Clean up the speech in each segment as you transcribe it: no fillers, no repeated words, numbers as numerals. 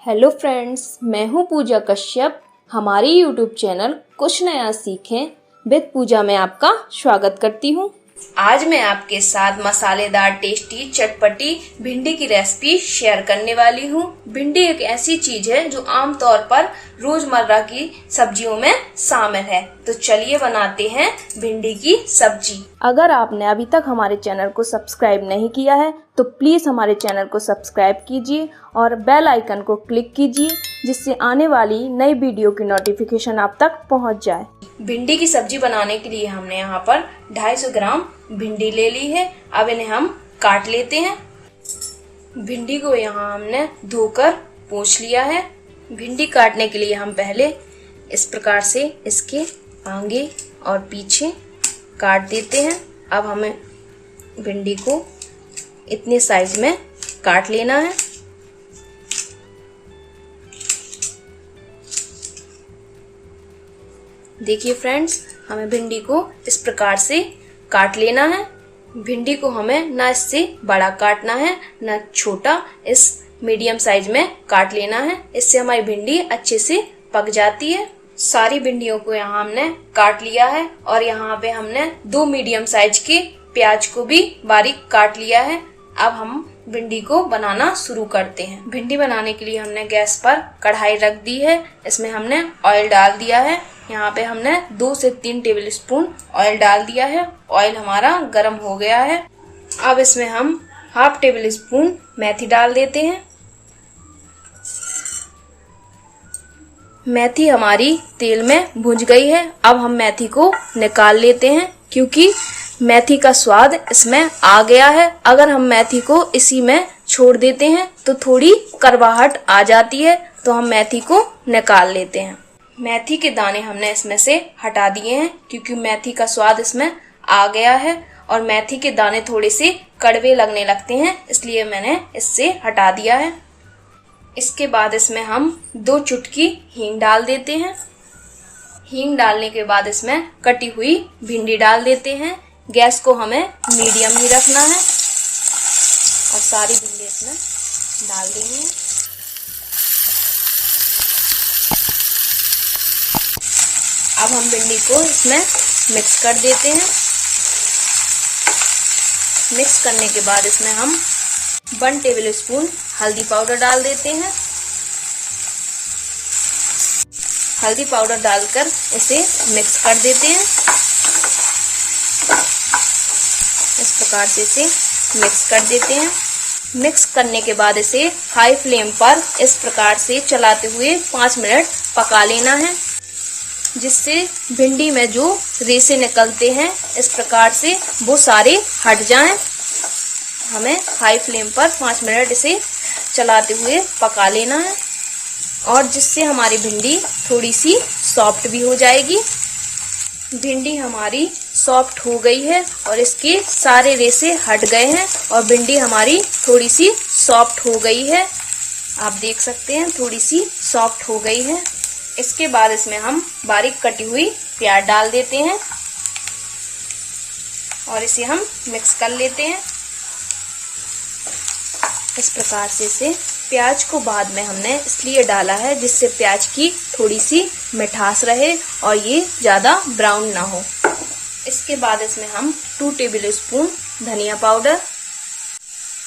Hello friends, मैं हूँ पूजा कश्यप। हमारे यूट्यूब चैनल कुछ नया सीखें विद पूजा में आपका स्वागत करती हूँ। आज मैं आपके साथ मसालेदार टेस्टी चटपटी भिंडी की रेसिपी शेयर करने वाली हूँ। भिंडी एक ऐसी चीज है जो आमतौर पर रोजमर्रा की सब्जियों में शामिल है। तो चलिए बनाते हैं भिंडी की सब्जी। अगर आपने अभी तक हमारे चैनल को सब्सक्राइब नहीं किया है तो प्लीज हमारे चैनल को सब्सक्राइब कीजिए और बेल आइकन को क्लिक कीजिए, जिससे आने वाली नई वीडियो की नोटिफिकेशन आप तक पहुंच जाए। भिंडी की सब्जी बनाने के लिए हमने यहाँ पर 250 ग्राम भिंडी ले ली है। अब इन्हें हम काट लेते हैं। भिंडी को यहाँ हमने धोकर पोंछ लिया है। भिंडी काटने के लिए हम पहले इस प्रकार से इसके आगे और पीछे काट देते हैं। अब हमें भिंडी को इतने साइज में काट लेना है। देखिए फ्रेंड्स, हमें भिंडी को इस प्रकार से काट लेना है। भिंडी को हमें ना इससे बड़ा काटना है ना छोटा, इस मीडियम साइज में काट लेना है। इससे हमारी भिंडी अच्छे से पक जाती है। सारी भिंडियों को यहाँ हमने काट लिया है और यहाँ पे हमने 2 मीडियम साइज के प्याज को भी बारीक काट लिया है। अब हम भिंडी को बनाना शुरू करते हैं। भिंडी बनाने के लिए हमने गैस पर कढ़ाई रख दी है। इसमें हमने ऑयल डाल दिया है। यहाँ पे हमने 2 से 3 टेबल स्पून ऑयल डाल दिया है। ऑयल हमारा गर्म हो गया है। अब इसमें हम हाफ टेबल स्पून मेथी डाल देते हैं। मेथी हमारी तेल में भुन गई है। अब हम मेथी को निकाल लेते हैं, क्योंकि मेथी का स्वाद इसमें आ गया है। अगर हम मेथी को इसी में छोड़ देते हैं तो थोड़ी कड़वाहट आ जाती है, तो हम मेथी को निकाल लेते हैं। मेथी के दाने हमने इसमें से हटा दिए हैं, क्योंकि मेथी का स्वाद इसमें आ गया है और मेथी के दाने थोड़े से कड़वे लगने लगते हैं, इसलिए मैंने इससे हटा दिया है। इसके बाद इसमें हम 2 चुटकी हींग डाल देते हैं। हींग डालने के बाद इसमें कटी हुई भिंडी डाल देते हैं। गैस को हमें मीडियम ही रखना है और सारी भिंडी इसमें डाल देनी है। अब हम भिंडी को इसमें मिक्स कर देते हैं। मिक्स करने के बाद इसमें हम 1 टेबल स्पून हल्दी पाउडर डाल देते हैं। हल्दी पाउडर डालकर इसे मिक्स कर देते हैं। इस प्रकार से इसे मिक्स कर देते हैं। मिक्स करने के बाद इसे हाई फ्लेम पर इस प्रकार से चलाते हुए 5 मिनट पका लेना है, जिससे भिंडी में जो रेशे निकलते हैं इस प्रकार से वो सारे हट जाएं। हमें हाई फ्लेम पर 5 मिनट इसे चलाते हुए पका लेना है, और जिससे हमारी भिंडी थोड़ी सी सॉफ्ट भी हो जाएगी। भिंडी हमारी सॉफ्ट हो गई है और इसके सारे रेशे हट गए हैं और भिंडी हमारी थोड़ी सी सॉफ्ट हो गई है। आप देख सकते हैं थोड़ी सी सॉफ्ट हो गई है। इसके बाद इसमें हम बारीक कटी हुई प्याज डाल देते हैं और इसे हम मिक्स कर लेते हैं। इस प्रकार से इसे प्याज को बाद में हमने इसलिए डाला है जिससे प्याज की थोड़ी सी मिठास रहे और ये ज़्यादा ब्राउन ना हो। इसके बाद इसमें हम 2 टेबल स्पून धनिया पाउडर,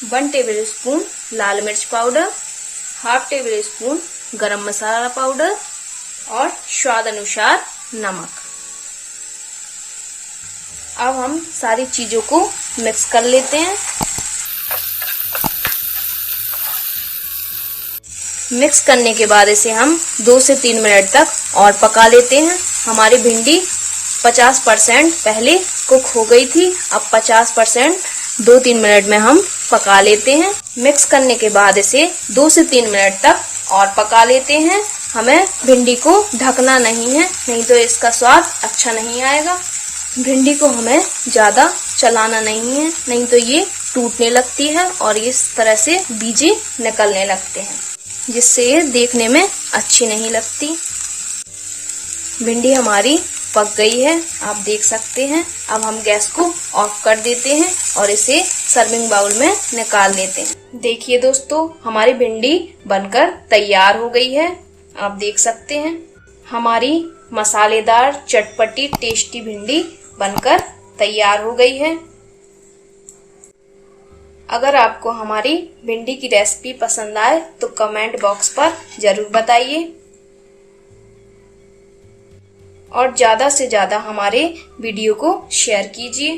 1 टेबल स्पून लाल मिर्च पाउडर, हाफ टेबल स्पून गरम मसाला पाउडर और स्वाद अनुसार नमक। अब हम सारी चीज़ों को मिक्स कर लेते हैं। मिक्स करने के बाद इसे हम 2 से 3 मिनट तक और पका लेते हैं। हमारी भिंडी 50% पहले कुक हो गई थी। अब 50% 2-3 मिनट में हम पका लेते हैं। मिक्स करने के बाद इसे 2 से 3 मिनट तक और पका लेते हैं। हमें भिंडी को ढकना नहीं है, नहीं तो इसका स्वाद अच्छा नहीं आएगा। भिंडी को हमें ज़्यादा चलाना नहीं है, नहीं तो ये टूटने लगती है और इस तरह से बीजे निकलने लगते हैं, जिससे ये देखने में अच्छी नहीं लगती। भिंडी हमारी पक गई है, आप देख सकते हैं। अब हम गैस को ऑफ कर देते हैं और इसे सर्विंग बाउल में निकाल लेते हैं। देखिए दोस्तों, हमारी भिंडी बनकर तैयार हो गई है। आप देख सकते हैं हमारी मसालेदार चटपटी टेस्टी भिंडी बनकर तैयार हो गई है। अगर आपको हमारी भिंडी की रेसिपी पसंद आए तो कमेंट बॉक्स पर जरूर बताइए और ज़्यादा से ज़्यादा हमारे वीडियो को शेयर कीजिए।